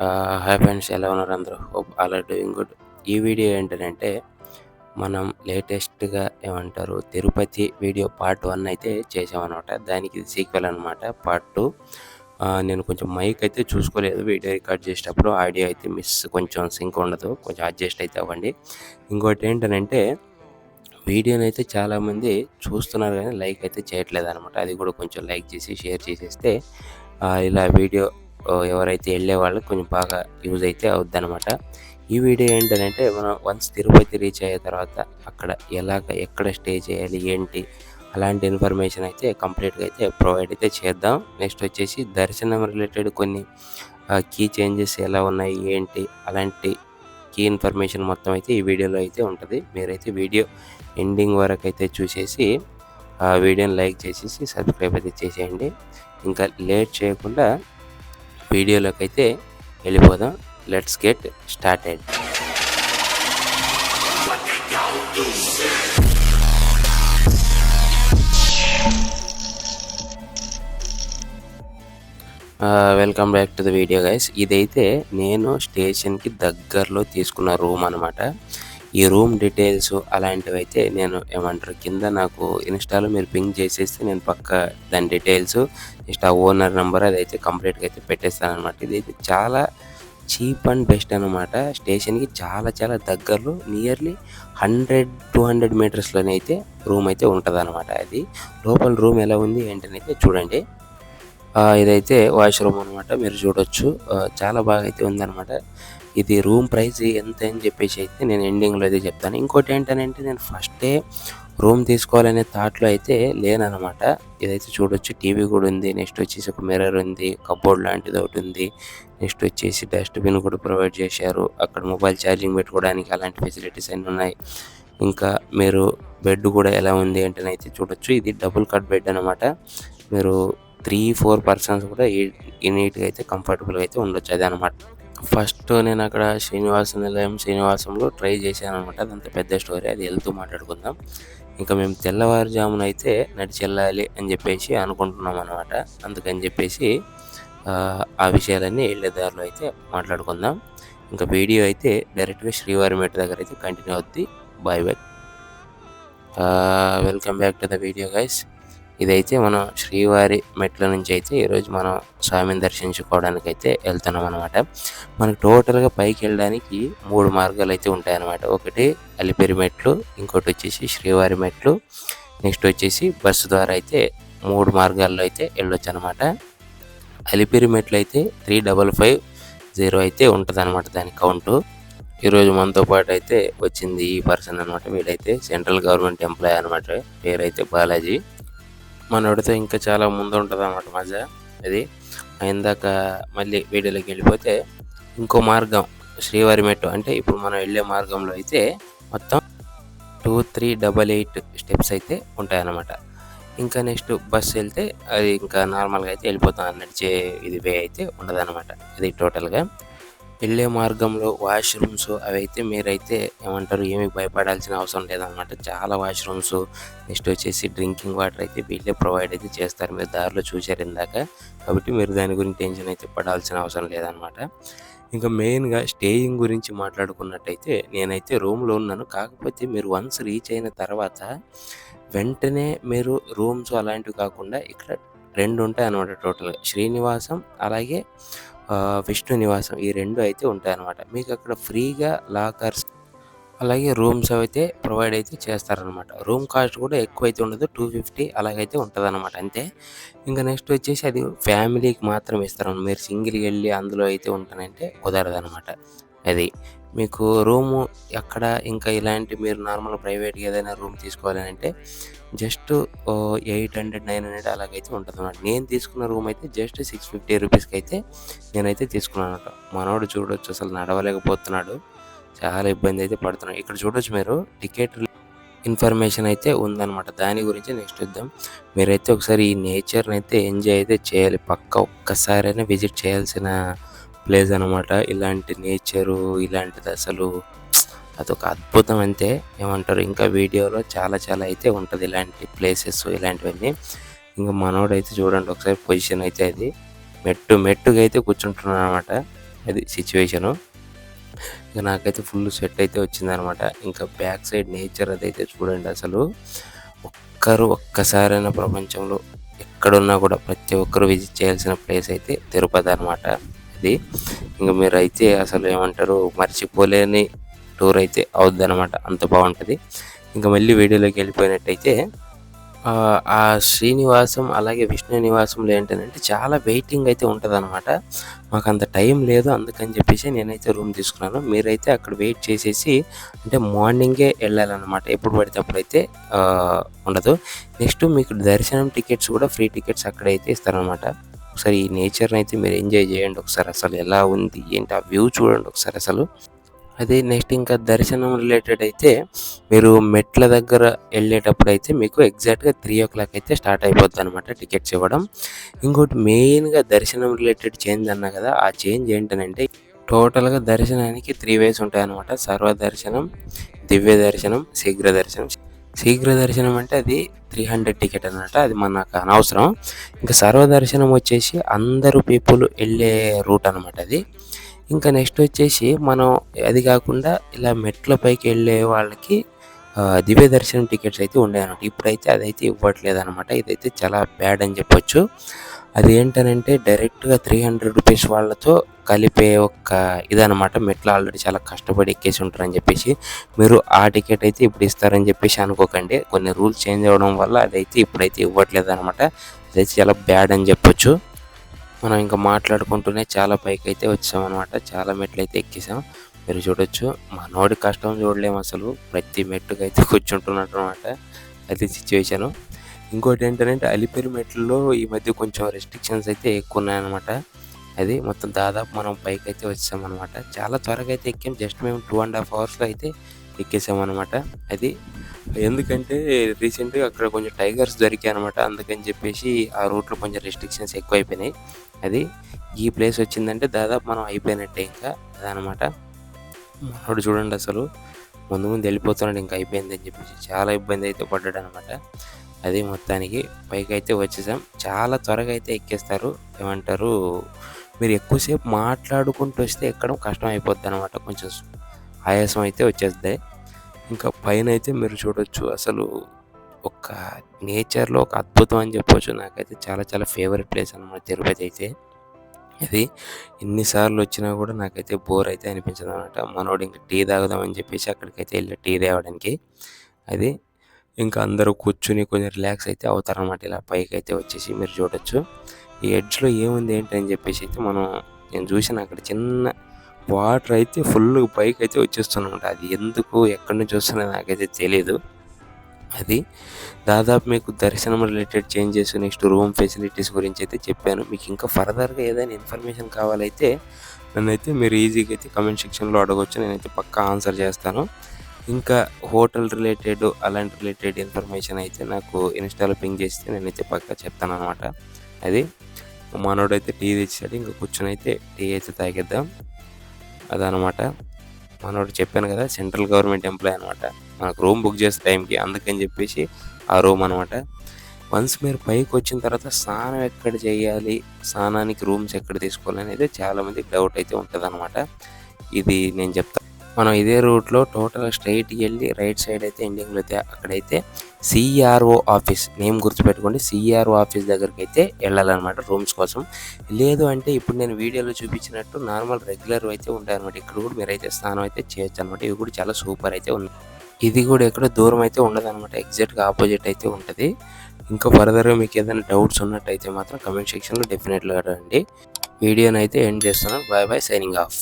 Hi friends, ఎలా ఉన్నారు అందరూ? Hope all are doing good. ఈ వీడియో ఏంటంటే మనం లేటెస్ట్‌గా ఏమంటారు తిరుపతి వీడియో పార్ట్ 1 అయితే చేసామనమాట. దానికి ఇది సీక్వెల్ అనమాట పార్ట్ 2. నేను కొంచెం మైక్ అయితే చూసుకోలేదు వీడియో రికార్డ్ చేసేటప్పుడు. ఆడియో అయితే కొంచెం సింక్ ఉండదు. కొంచెం అడ్జస్ట్ అయితే అవ్వండి. ఇంకోటి ఏంటనంటే వీడియోనైతే చాలామంది చూస్తున్నారు కానీ లైక్ అయితే చేయట్లేదనమాట. అది కూడా కొంచెం లైక్ చేసి షేర్ చేసేస్తే ఇలా వీడియో ఎవరైతే వెళ్ళే వాళ్ళకి కొంచెం బాగా యూజ్ అయితే అవుద్దనమాట. ఈ వీడియో ఏంటంటే మనం వన్స్ తిరుపతి రీచ్ అయ్యే తర్వాత అక్కడ ఎక్కడ స్టే చేయాలి ఏంటి అలాంటి ఇన్ఫర్మేషన్ అయితే కంప్లీట్గా అయితే ప్రొవైడ్ అయితే చేద్దాం. నెక్స్ట్ వచ్చేసి దర్శనం రిలేటెడ్ కొన్ని కీ చేంజెస్ ఎలా ఉన్నాయి ఏంటి అలాంటి కీ ఇన్ఫర్మేషన్ మొత్తం అయితే ఈ వీడియోలో అయితే ఉంటుంది. మీరైతే వీడియో ఎండింగ్ వరకు అయితే చూసేసి ఆ వీడియోని లైక్ చేసేసి సబ్స్క్రైబ్ అయితే చేసేయండి. ఇంకా లేట్ చేయకుండా వీడియోలోకి అయితే వెళ్ళిపోదాం. Let's get started. Welcome back to the video guys. ఇదైతే నేను స్టేషన్కి దగ్గరలో తీసుకున్న రూమ్ అనమాట. ఈ రూమ్ డీటెయిల్స్ అలాంటివి అయితే నేను కింద నాకు ఇన్స్టాలో మీరు పింగ్ చేసేస్తే నేను దాని డీటెయిల్స్ నెక్స్ట్ ఆ ఓనర్ నెంబర్ అదైతే కంప్లీట్గా అయితే పెట్టేస్తాను అనమాట. ఇదైతే చాలా చీప్ అండ్ బెస్ట్ అనమాట. స్టేషన్కి చాలా చాలా దగ్గరలో నియర్లీ 100-200 మీటర్స్లోనే అయితే రూమ్ అయితే ఉంటుంది అనమాట. అది లోపల రూమ్ ఎలా ఉంది ఏంటనైతే చూడండి. ఇదైతే వాష్రూమ్ అనమాట. మీరు చూడొచ్చు చాలా బాగా అయితే ఉందన్నమాట. ఇది రూమ్ ప్రైస్ ఎంత అని చెప్పేసి అయితే నేను ఎండింగ్లో అయితే చెప్తాను. ఇంకోటి ఏంటంటే నేను ఫస్టే రూమ్ తీసుకోవాలనే థాట్లో అయితే లేననమాట. ఇదైతే చూడొచ్చు టీవీ కూడా ఉంది. నెక్స్ట్ వచ్చేసి ఒక మిర్రర్ ఉంది, కబోర్డ్ లాంటిది ఒకటి ఉంది. నెక్స్ట్ వచ్చేసి డస్ట్బిన్ కూడా ప్రొవైడ్ చేశారు. అక్కడ మొబైల్ ఛార్జింగ్ పెట్టుకోవడానికి అలాంటి ఫెసిలిటీస్ అన్నీ ఉన్నాయి. ఇంకా మీరు బెడ్ కూడా ఎలా ఉంది ఏంటనైతే చూడొచ్చు. ఇది డబుల్ కట్ బెడ్ అనమాట. మీరు 3-4 పర్సన్స్ కూడా నీట్గా అయితే కంఫర్టబుల్గా అయితే ఉండొచ్చు. అదే అనమాట. ఫస్ట్ నేను అక్కడ శ్రీనివాసంలో ట్రై చేశాను అనమాట. అదంతా పెద్ద స్టోరీ, అది వెళ్తూ మాట్లాడుకుందాం. ఇంకా మేము తెల్లవారుజామున అయితే నడిచి వెళ్ళాలి అని చెప్పేసి అనుకుంటున్నాం అనమాట. అందుకని చెప్పేసి ఆ విషయాలన్నీ వెళ్ళే దారిలో అయితే మాట్లాడుకుందాం. ఇంకా వీడియో అయితే డైరెక్ట్గా శ్రీవారి మెట్టు దగ్గర అయితే కంటిన్యూ అవుద్ది. Bye. Welcome back to the video guys. ఇదైతే మనం శ్రీవారి మెట్ల నుంచి అయితే ఈరోజు మనం స్వామిని దర్శించుకోవడానికి అయితే వెళ్తున్నాం అనమాట. మనకు టోటల్గా పైకి వెళ్ళడానికి 3 మార్గాలు అయితే ఉంటాయన్నమాట. ఒకటి అలిపిరి మెట్లు, ఇంకోటి వచ్చేసి శ్రీవారి మెట్లు, నెక్స్ట్ వచ్చేసి బస్సు ద్వారా అయితే 3 మార్గాల్లో అయితే వెళ్ళొచ్చు అనమాట. అలిపిరి మెట్లు అయితే 3550 అయితే ఉంటుంది అనమాట దాని కౌంటు. ఈరోజు మనతో పాటు అయితే వచ్చింది ఈ పర్సన్ అనమాట. వీడైతే సెంట్రల్ గవర్నమెంట్ ఎంప్లాయీ అనమాట. పేరైతే బాలాజీ. మనోడితో ఇంకా చాలా ముందు ఉంటుంది అన్నమాట మజా. అది ఇందాక మళ్ళీ వీడియోలోకి వెళ్ళిపోతే ఇంకో మార్గం శ్రీవారి మెట్టు అంటే ఇప్పుడు మనం వెళ్ళే మార్గంలో అయితే మొత్తం 2-3-8 స్టెప్స్ అయితే ఉంటాయన్నమాట. ఇంకా నెక్స్ట్ బస్సు వెళ్తే అది ఇంకా నార్మల్గా అయితే వెళ్ళిపోతాం. నడిచే ఇది వే అయితే ఉండదన్నమాట. అది టోటల్గా వెళ్ళే మార్గంలో వాష్రూమ్స్ అవి అయితే మీరైతే ఏమీ భయపడాల్సిన అవసరం లేదనమాట. చాలా వాష్రూమ్స్, నెక్స్ట్ వచ్చేసి డ్రింకింగ్ వాటర్ అయితే వీళ్ళే ప్రొవైడ్ అయితే చేస్తారు. మీరు దారిలో చూశారు ఇందాక, కాబట్టి మీరు దాని గురించి టెన్షన్ అయితే పడాల్సిన అవసరం లేదనమాట. ఇంకా మెయిన్గా స్టేయింగ్ గురించి మాట్లాడుకున్నట్టయితే నేనైతే రూమ్లో ఉన్నాను. కాకపోతే మీరు వన్స్ రీచ్ అయిన తర్వాత వెంటనే మీరు రూమ్స్ అలాంటివి కాకుండా ఇక్కడ 2 ఉంటాయి అన్నమాట. టోటల్గా శ్రీనివాసం అలాగే విష్ణు నివాసం ఈ 2 అయితే ఉంటాయన్నమాట. మీకు అక్కడ ఫ్రీగా లాకర్స్ అలాగే రూమ్స్ అయితే ప్రొవైడ్ అయితే చేస్తారనమాట. రూమ్ కాస్ట్ కూడా ఎక్కువ అయితే ఉండదు, 250 అలాగైతే ఉంటుందన్నమాట అంతే. ఇంకా నెక్స్ట్ వచ్చేసి అది ఫ్యామిలీకి మాత్రం ఇస్తారు. మీరు సింగిల్గా వెళ్ళి అందులో అయితే ఉంటానంటే కుదరదనమాట. అది మీకు రూము ఎక్కడ ఇంకా ఇలాంటి మీరు నార్మల్ ప్రైవేట్గా ఏదైనా రూమ్ తీసుకోవాలంటే జస్ట్ 800-900 అలాగైతే ఉంటుంది అన్నమాట. నేను తీసుకున్న రూమ్ అయితే జస్ట్ 650 రూపీస్కి అయితే నేనైతే తీసుకున్నాను అనమాట. మనోడు చూడొచ్చు అసలు నడవలేకపోతున్నాడు, చాలా ఇబ్బంది అయితే పడుతున్నాడు. ఇక్కడ చూడొచ్చు మీరు టికెట్ ఇన్ఫర్మేషన్ అయితే ఉందన్నమాట. దాని గురించి నెక్స్ట్ చూద్దాం. మీరైతే ఒకసారి ఈ నేచర్ని అయితే ఎంజాయ్ అయితే చేయాలి. ఒక్కసారైనా విజిట్ చేయాల్సిన ప్లేస్ అనమాట. ఇలాంటి నేచరు ఇలాంటిది అసలు అదొక అద్భుతం అంతే. ఇంకా వీడియోలో చాలా చాలా అయితే ఉంటుంది ఇలాంటి ప్లేసెస్ ఇలాంటివన్నీ. ఇంకా మనోడైతే చూడండి ఒకసారి పొజిషన్ అయితే అది మెట్టుగా అయితే కూర్చుంటున్నాడు అనమాట. అది సిచ్యువేషను. ఇక నాకైతే ఫుల్ స్వెట్ అయితే వచ్చిందనమాట. ఇంకా బ్యాక్ సైడ్ నేచర్ అదైతే చూడండి అసలు. ఒక్కసారైనా ప్రపంచంలో ఎక్కడున్నా కూడా ప్రతి ఒక్కరు విజిట్ చేయాల్సిన ప్లేస్ అయితే తిరుపతి అనమాట. అది ఇంక మీరైతే అసలు ఏమంటారు, మర్చిపోలేని టూర్ అయితే అవుద్దనమాట. అంత బాగుంటుంది. ఇంకా మళ్ళీ వీడియోలోకి వెళ్ళిపోయినట్టయితే ఆ శ్రీనివాసం అలాగే విష్ణు నివాసంలో ఏంటంటే చాలా వెయిటింగ్ అయితే ఉంటుందన్నమాట. మాకు అంత టైం లేదు, అందుకని చెప్పేసి నేనైతే రూమ్ తీసుకున్నాను. మీరైతే అక్కడ వెయిట్ చేసేసి అంటే మార్నింగే వెళ్ళాలన్నమాట. ఎప్పుడు పడితే అప్పుడైతే ఉండదు. నెక్స్ట్ మీకు దర్శనం టికెట్స్ కూడా ఫ్రీ టికెట్స్ అక్కడైతే ఇస్తారనమాట. ఒకసారి ఈ నేచర్ని అయితే మీరు ఎంజాయ్ చేయండి. ఒకసారి అసలు ఎలా ఉంది ఏంటి ఆ వ్యూ చూడండి ఒకసారి అసలు. అదే నెక్స్ట్ ఇంకా దర్శనం రిలేటెడ్ అయితే మీరు మెట్ల దగ్గర వెళ్ళేటప్పుడు అయితే మీకు ఎగ్జాక్ట్గా 3 అయితే స్టార్ట్ అయిపోద్ది అనమాట టికెట్స్ ఇవ్వడం. ఇంకోటి మెయిన్గా దర్శనం రిలేటెడ్ చేంజ్ అన్నా కదా, ఆ చేంజ్ ఏంటనంటే టోటల్గా దర్శనానికి 3 వేస్ ఉంటాయన్నమాట. సర్వదర్శనం, దివ్య దర్శనం, శీఘ్ర దర్శనం. శీఘ్ర దర్శనం అంటే అది 300 టికెట్ అనమాట. అది మనకు అనవసరం. ఇంకా సర్వదర్శనం వచ్చేసి అందరూ పీపుల్ వెళ్ళే రూట్ అనమాట అది. ఇంకా నెక్స్ట్ వచ్చేసి మనం అది కాకుండా ఇలా మెట్ల పైకి వెళ్ళే వాళ్ళకి దివ్య దర్శనం టికెట్స్ అయితే ఉండేవన్నమాట. ఇప్పుడైతే అదైతే ఇవ్వట్లేదు అనమాట. ఇదైతే చాలా బ్యాడ్ అని చెప్పొచ్చు. అది ఏంటనంటే డైరెక్ట్గా 300 రూపీస్ వాళ్ళతో కలిపే ఒక ఇదనమాట. మెట్లు ఆల్రెడీ చాలా కష్టపడి ఎక్కేసి ఉంటారని చెప్పేసి మీరు ఆ టికెట్ అయితే ఇప్పుడు ఇస్తారని చెప్పేసి అనుకోకండి. కొన్ని రూల్స్ చేంజ్ అవ్వడం వల్ల అదైతే ఇప్పుడైతే ఇవ్వట్లేదు అనమాట. అదైతే చాలా బ్యాడ్ అని చెప్పొచ్చు. మనం ఇంకా మాట్లాడుకుంటూనే చాలా పైకి అయితే వచ్చామన్నమాట. చాలా మెట్లు అయితే ఎక్కేసాం. మీరు చూడొచ్చు. మనోడి కష్టం చూడలేము అసలు. ప్రతి మెట్టుకైతే కూర్చుంటున్నట్టు అనమాట. అది సిచ్యువేషను. ఇంకోటి ఏంటంటే అలిపిరి మెట్లలో ఈ మధ్య కొంచెం రెస్ట్రిక్షన్స్ అయితే ఎక్కువ ఉన్నాయన్నమాట. అది మొత్తం దాదాపు మనం పైకి అయితే వచ్చామన్నమాట. చాలా త్వరగా అయితే ఎక్కాం. జస్ట్ మేము 2.5 అవర్స్లో అయితే ఎక్కేసామన్నమాట. అది ఎందుకంటే రీసెంట్గా అక్కడ కొంచెం టైగర్స్ దొరికాయి అనమాట. అందుకని చెప్పేసి ఆ రూట్లో కొంచెం రెస్ట్రిక్షన్స్ ఎక్కువైపోయినాయి. అది ఈ ప్లేస్ వచ్చిందంటే దాదాపు మనం అయిపోయినట్టే ఇంకా అదనమాట. మనోడు చూడండి అసలు ముందు వెళ్ళిపోతున్నాడు, ఇంకా అయిపోయింది అని చెప్పేసి చాలా ఇబ్బంది అయితే పడ్డాడు అనమాట. అది మొత్తానికి పైకి అయితే వచ్చేసాం. చాలా త్వరగా అయితే ఎక్కేస్తారు. ఏమంటారు, మీరు ఎక్కువసేపు మాట్లాడుకుంటూ వస్తే ఎక్కడం కష్టం అయిపోద్ది అనమాట. కొంచెం ఆయాసం అయితే వచ్చేస్తుంది. ఇంకా పైన అయితే మీరు చూడొచ్చు అసలు ఒక నేచర్లో ఒక అద్భుతం అని చెప్పొచ్చు. నాకైతే చాలా చాలా ఫేవరెట్ ప్లేస్ అనమాట తిరుపతి అయితే. ఇది ఎన్నిసార్లు వచ్చినా కూడా నాకైతే బోర్ అయితే అనిపించదు అనమాట. మనోడు ఇంకా టీ తాగుదామని చెప్పేసి అక్కడికైతే వెళ్ళి టీ తేవడానికి. అది ఇంకా అందరూ కూర్చుని కొంచెం రిలాక్స్ అయితే అవుతారనమాట. ఇలా పైకి అయితే వచ్చేసి మీరు చూడొచ్చు. ఈ ఎడ్జ్లో ఏముంది ఏంటి అని చెప్పేసి అయితే నేను చూసిన అక్కడ చిన్న వాటర్ అయితే ఫుల్ పైకి అయితే వచ్చేస్తున్నమాట. అది ఎందుకు ఎక్కడి నుంచి వస్తుందో నాకైతే తెలియదు. అది దాదాపు మీకు దర్శనం related changes, next room facilities గురించి అయితే చెప్పాను. మీకు ఇంకా ఫర్దర్గా ఏదైనా ఇన్ఫర్మేషన్ కావాలైతే నన్నైతే మీరు ఈజీగా అయితే కమెంట్ సెక్షన్లో అడగవచ్చు. నేనైతే పక్కా ఆన్సర్ చేస్తాను. ఇంకా హోటల్ రిలేటెడ్ అలాంటి రిలేటెడ్ ఇన్ఫర్మేషన్ అయితే నాకు ఇన్స్టాలో పింగ్ చేస్తే నేనైతే పక్కా చెప్తాను అనమాట. అది మనోడైతే టీ తెచ్చాడు. ఇంకా కూర్చొని అయితే టీ అయితే తాగేద్దాం అదనమాట. మనోడు చెప్పాను కదా సెంట్రల్ గవర్నమెంట్ ఎంప్లాయ్ అనమాట. మనకు రూమ్ బుక్ చేసే టైంకి, అందుకని చెప్పేసి ఆ రూమ్ అనమాట. వన్స్ మీరు పైకి వచ్చిన తర్వాత స్నానం ఎక్కడ చేయాలి, స్నానానికి రూమ్స్ ఎక్కడ తీసుకోవాలి అనేది చాలామందికి డౌట్ అయితే ఉంటుంది అనమాట. ఇది నేను చెప్తాను. మనం ఇదే రూట్లో టోటల్ స్ట్రైట్కి వెళ్ళి రైట్ సైడ్ అయితే ఎండింగ్లో అయితే అక్కడైతే సిఆర్ఓ ఆఫీస్, నేమ్ గుర్తుపెట్టుకోండి, సిఆర్ఓ ఆఫీస్ దగ్గరికి అయితే వెళ్ళాలన్నమాట రూమ్స్ కోసం. లేదు అంటే ఇప్పుడు నేను వీడియోలో చూపించినట్టు నార్మల్ రెగ్యులర్ అయితే ఉంటాయన్నమాట. ఇక్కడ కూడా మీరైతే స్నానం అయితే చేయొచ్చు అనమాట. ఇవి కూడా చాలా సూపర్ అయితే ఉంది. ఇది కూడా ఎక్కడ దూరం అయితే ఉండదు అనమాట. ఎగ్జాక్ట్గా ఆపోజిట్ అయితే ఉంటుంది. ఇంకా ఫర్దర్గా మీకు ఏదైనా డౌట్స్ ఉన్నట్టయితే మాత్రం కమెంట్ సెక్షన్లో డెఫినెట్గా అడగండి. వీడియోని అయితే ఎండ్ చేస్తున్నాను. Bye bye, signing of.